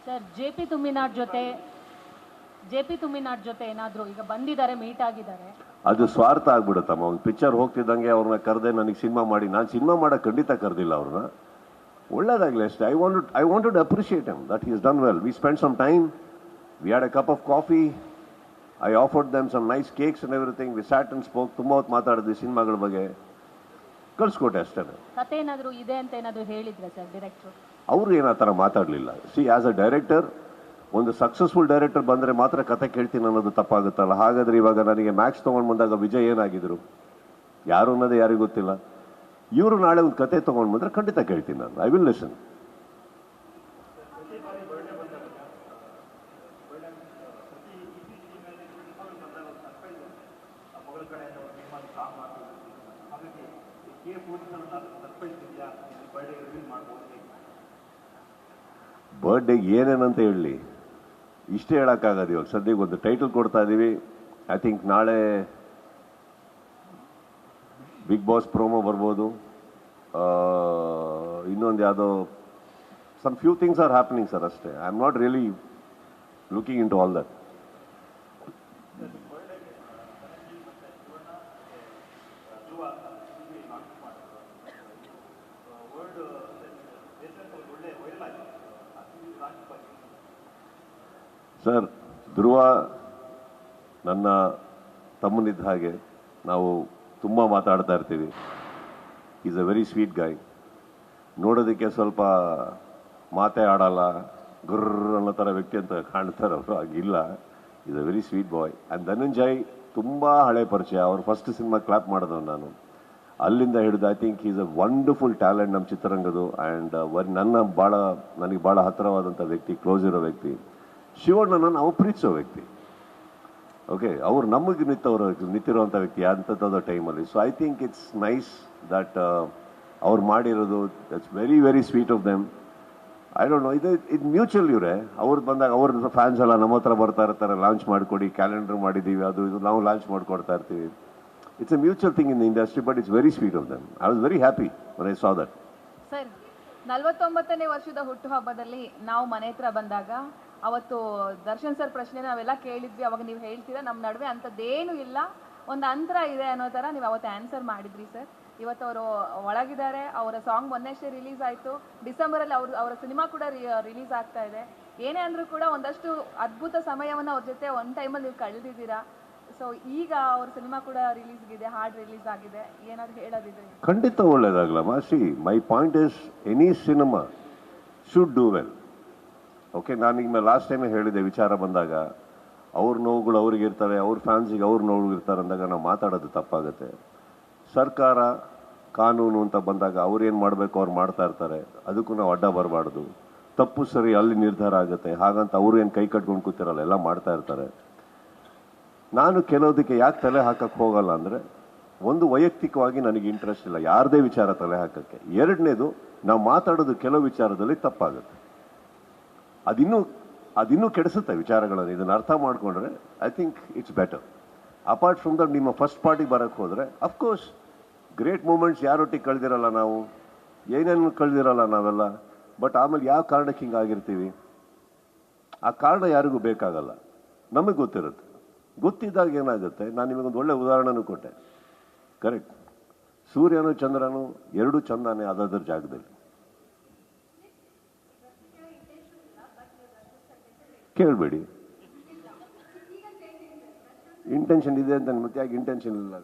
Sir J P ತುಮ್ಮಿನಾಡ್ ಜೊತೆ ಏನಾದರೂ ಈಗ ಬಂದಿದ್ದಾರೆ, ಮೀಟ್ ಆಗಿದ್ದಾರೆ? ಅದು ಸ್ವಾರ್ಥ ಆಗ್ಬಿಡುತ್ತಮ್ಮ. ಒಂದು ಪಿಕ್ಚರ್ ಹೋಗ್ತಿದ್ದಂಗೆ ಅವ್ರನ್ನ ಕರೆದೆ ನನಗೆ ಸಿನಿಮಾ ಮಾಡಿ, ನಾನು ಸಿನಿಮಾ ಮಾಡೋಕ್ಕೆ ಖಂಡಿತ ಕರೆದಿಲ್ಲ ಅವ್ರನ್ನ. ಒಳ್ಳೇದಾಗಲಿ ಅಷ್ಟೇ. I wanted to appreciate him that he is done well. We spend some time, we had a cup of coffee, I offered them some nice cakes and everything. We sat and spoke. ತುಂಬ ಹೊತ್ತು ಮಾತಾಡಿದ್ವಿ ಸಿನಿಮಾಗಳ ಬಗ್ಗೆ, ಕಳಿಸ್ಕೊಟ್ಟೆ ಅಷ್ಟೇ. ಕತೆ ಏನಾದರೂ ಇದೆ ಅಂತ ಏನಾದರೂ ಹೇಳಿದ್ರೆ ಸರ್ ಡೈರೆಕ್ಟ್ರು? ಅವರು ಏನು ಆ ಥರ ಮಾತಾಡಲಿಲ್ಲ. ಸಿ, ಆ್ಯಸ್ ಅ ಡೈರೆಕ್ಟರ್, ಒಂದು ಸಕ್ಸಸ್ಫುಲ್ ಡೈರೆಕ್ಟರ್ ಬಂದರೆ ಮಾತ್ರ ಕತೆ ಕೇಳ್ತೀನಿ ಅನ್ನೋದು ತಪ್ಪಾಗುತ್ತಲ್ಲ. ಹಾಗಾದರೆ ಇವಾಗ ನನಗೆ ಮ್ಯಾಕ್ಸ್ ತೊಗೊಂಡು ಬಂದಾಗ ವಿಜಯ್ ಏನಾಗಿದ್ರು ಯಾರು ಅನ್ನೋದೇ ಯಾರಿಗೂ ಗೊತ್ತಿಲ್ಲ. ಇವರು ನಾಳೆ ಒಂದು ಕತೆ ತೊಗೊಂಡು ಬಂದರೆ ಖಂಡಿತ ಕೇಳ್ತೀನಿ ನಾನು. I will listen. ಬರ್ಡೇಗೆ ಏನೇನಂತ ಹೇಳಲಿ, ಇಷ್ಟೇ ಹೇಳೋಕ್ಕಾಗೋದು. ಇವಾಗ ಸದ್ಯಕ್ಕೆ ಒಂದು ಟೈಟಲ್ ಕೊಡ್ತಾ ಇದ್ದೀವಿ. ಐ ಥಿಂಕ್ ನಾಳೆ ಬಿಗ್ ಬಾಸ್ ಪ್ರೋಮೋ ಬರ್ಬೋದು. ಇನ್ನೊಂದು ಯಾವುದೋ some few things are happening sir, ಅಷ್ಟೇ. I am not really looking in to all that. Sir, Dhruva ನನ್ನ ತಮ್ಮನಿದ್ದ ಹಾಗೆ. ನಾವು ತುಂಬ ಮಾತಾಡ್ತಾ ಇರ್ತೀವಿ. Is a very sweet guy. ನೋಡೋದಕ್ಕೆ ಸ್ವಲ್ಪ ಮಾತೇ ಆಡಲ್ಲ, ಗುರ್ರ ಅನ್ನೋ ಥರ ವ್ಯಕ್ತಿ ಅಂತ ಕಾಣ್ತಾರೆ ಅವರು, ಆಗಿಲ್ಲ. Is a very sweet boy. And Dhananjay ತುಂಬ ಹಳೆ ಪರಿಚಯ. ಅವ್ರ ಫಸ್ಟ್ ಸಿನಿಮಾ ಕ್ಲಾಪ್ ಮಾಡಿದವು ನಾನು. ಅಲ್ಲಿಂದ ಹಿಡಿದು I think is a wonderful talent ನಮ್ಮ ಚಿತ್ರರಂಗದು. ಆ್ಯಂಡ್ ನನಗೆ ಭಾಳ ಹತ್ತಿರವಾದಂಥ ವ್ಯಕ್ತಿ, ಕ್ಲೋಸ್ ಇರೋ ವ್ಯಕ್ತಿ. ಶಿವಣ್ಣನ ನಾವು ಪ್ರೀತಿಸೋ ವ್ಯಕ್ತಿ. ಓಕೆ, ಅವ್ರು ನಮಗೆ ನಿಂತಿರುವಂಥ ವ್ಯಕ್ತಿ ಅಂಥದ್ದು ಟೈಮಲ್ಲಿ. So I think it's nice that ಅವ್ರು ಮಾಡಿರೋದು. That's very very sweet of them. I don't know, ಇದು ಮ್ಯೂಚುವಲ್. ಇವರೇ ಅವ್ರು ಬಂದಾಗ ಅವ್ರ ಫ್ಯಾನ್ಸ್ ಎಲ್ಲ ನಮ್ಮ ಹತ್ರ ಬರ್ತಾ ಇರ್ತಾರೆ, ಲಾಂಚ್ ಮಾಡಿಕೊಡಿ, ಕ್ಯಾಲೆಂಡರ್ ಮಾಡಿದ್ದೀವಿ, ಅದು ಇದು ನಾವು ಲಾಂಚ್ ಮಾಡಿಕೊಡ್ತಾ ಇರ್ತೀವಿ. It's a mutual thing in the industry, but it's very sweet of them. I was very happy when I saw that. Sir, 49ನೇ ವರ್ಷದ ಹುಟ್ಟುಹಬ್ಬದಲ್ಲಿ ನಾವು ಮನೆ ಹತ್ರ ಬಂದಾಗ ಅವತ್ತು ದರ್ಶನ್ ಸರ್ ಪ್ರಶ್ನೆ ನಾವೆಲ್ಲ ಕೇಳಿದ್ವಿ. ಅವಾಗ ನೀವು ಹೇಳ್ತೀರಾ ನಮ್ಮ ನಡುವೆ ಅಂಥದ್ದೇನು ಇಲ್ಲ, ಒಂದು ಅಂತರ ಇದೆ ಅನ್ನೋ ಥರ ನೀವು ಅವತ್ತು ಆನ್ಸರ್ ಮಾಡಿದ್ರಿ ಸರ್. ಇವತ್ತು ಅವರು ಒಳಗಿದ್ದಾರೆ. ಅವರ ಸಾಂಗ್ ಮೊನ್ನೆಷ್ಟೇ ರಿಲೀಸ್ ಆಯಿತು. ಡಿಸೆಂಬರಲ್ಲಿ ಅವರ ಸಿನಿಮಾ ಕೂಡ ರಿಲೀಸ್ ಆಗ್ತಾ ಇದೆ. ಏನೇ ಅಂದರೂ ಕೂಡ ಒಂದಷ್ಟು ಅದ್ಭುತ ಸಮಯವನ್ನು ಅವ್ರ ಜೊತೆ ಒಂದು ಟೈಮಲ್ಲಿ ನೀವು ಕಳೆದಿದ್ದೀರಾ. ಸೊ ಈಗ ಅವ್ರ ಸಿನಿಮಾ ಕೂಡ ರಿಲೀಸ್ಗಿದೆ, ಹಾಡು ರಿಲೀಸ್ ಆಗಿದೆ. ಏನಾದ್ರು ಹೇಳೋದಿದೆ? ಖಂಡಿತ ಒಳ್ಳೇದಾಗಲಮ್ಮ. See, my point is any cinema should do well. Okay, ನಾನೀಗ ಲಾಸ್ಟ್ ಟೈಮೇ ಹೇಳಿದೆ, ವಿಚಾರ ಬಂದಾಗ ಅವ್ರ ನೋವುಗಳು ಅವ್ರಿಗೆ ಇರ್ತಾರೆ, ಅವ್ರ ಫ್ಯಾನ್ಸಿಗೆ ಅವ್ರ ನೋವುಗಳು ಇರ್ತಾರೆ ಅಂದಾಗ ನಾವು ಮಾತಾಡೋದು ತಪ್ಪಾಗುತ್ತೆ. ಸರ್ಕಾರ ಕಾನೂನು ಅಂತ ಬಂದಾಗ ಅವ್ರು ಏನು ಮಾಡಬೇಕು ಅವ್ರು ಮಾಡ್ತಾ ಇರ್ತಾರೆ. ಅದಕ್ಕೂ ನಾವು ಅಡ್ಡ ಬರಬಾರ್ದು. ತಪ್ಪು ಸರಿ ಅಲ್ಲಿ ನಿರ್ಧಾರ ಆಗುತ್ತೆ. ಹಾಗಂತ ಅವರು ಏನು ಕೈ ಕಟ್ಕೊಂಡು ಕೂತಿರಲ್ಲ, ಎಲ್ಲ ಮಾಡ್ತಾ ಇರ್ತಾರೆ. ನಾನು ಕೆಲವುದಕ್ಕೆ ಯಾಕೆ ತಲೆ ಹಾಕಕ್ಕೆ ಹೋಗಲ್ಲ ಅಂದರೆ, ಒಂದು ವೈಯಕ್ತಿಕವಾಗಿ ನನಗೆ ಇಂಟ್ರೆಸ್ಟ್ ಇಲ್ಲ ಯಾರದೇ ವಿಚಾರ ತಲೆ ಹಾಕೋಕ್ಕೆ. ಎರಡನೇದು, ನಾವು ಮಾತಾಡೋದು ಕೆಲವು ವಿಚಾರದಲ್ಲಿ ತಪ್ಪಾಗುತ್ತೆ. ಅದಿನ್ನೂ ಕೆಡಿಸುತ್ತೆ ವಿಚಾರಗಳನ್ನು. ಇದನ್ನು ಅರ್ಥ ಮಾಡಿಕೊಂಡ್ರೆ I think it's better. Apart from that, ನಿಮ್ಮ ಫಸ್ಟ್ ಪಾರ್ಟಿಗೆ ಬರೋಕ್ಕೆ ಹೋದರೆ ಅಫ್ಕೋರ್ಸ್ ಗ್ರೇಟ್ ಮೂಮೆಂಟ್ಸ್ ಯಾರೊಟ್ಟಿಗೆ ಕಳೆದಿರಲ್ಲ ನಾವು, ಏನೇನು ಕಳೆದಿರಲ್ಲ ನಾವೆಲ್ಲ. ಬಟ್ ಆಮೇಲೆ ಯಾವ ಕಾರಣಕ್ಕೆ ಹಿಂಗಾಗಿರ್ತೀವಿ, ಆ ಕಾರಣ ಯಾರಿಗೂ ಬೇಕಾಗಲ್ಲ, ನಮಗೆ ಗೊತ್ತಿರುತ್ತೆ. ಗೊತ್ತಿದ್ದಾಗ ಏನಾಗುತ್ತೆ, ನಾನು ನಿಮಗೊಂದು ಒಳ್ಳೆ ಉದಾಹರಣೆನೂ ಕೊಟ್ಟೆ. ಕರೆಕ್ಟ್, ಸೂರ್ಯನು ಚಂದ್ರನು ಎರಡೂ ಚಂದಾನೆ ಅದರ ಜಾಗದಲ್ಲಿ. ಕೇಳಬೇಡಿ. ಇಂಟೆನ್ಷನ್ ಇದೆ ಅಂತ ಮತ್ತೆ ಯಾಕೆ ಇಂಟೆನ್ಷನ್ ಇಲ್ಲ?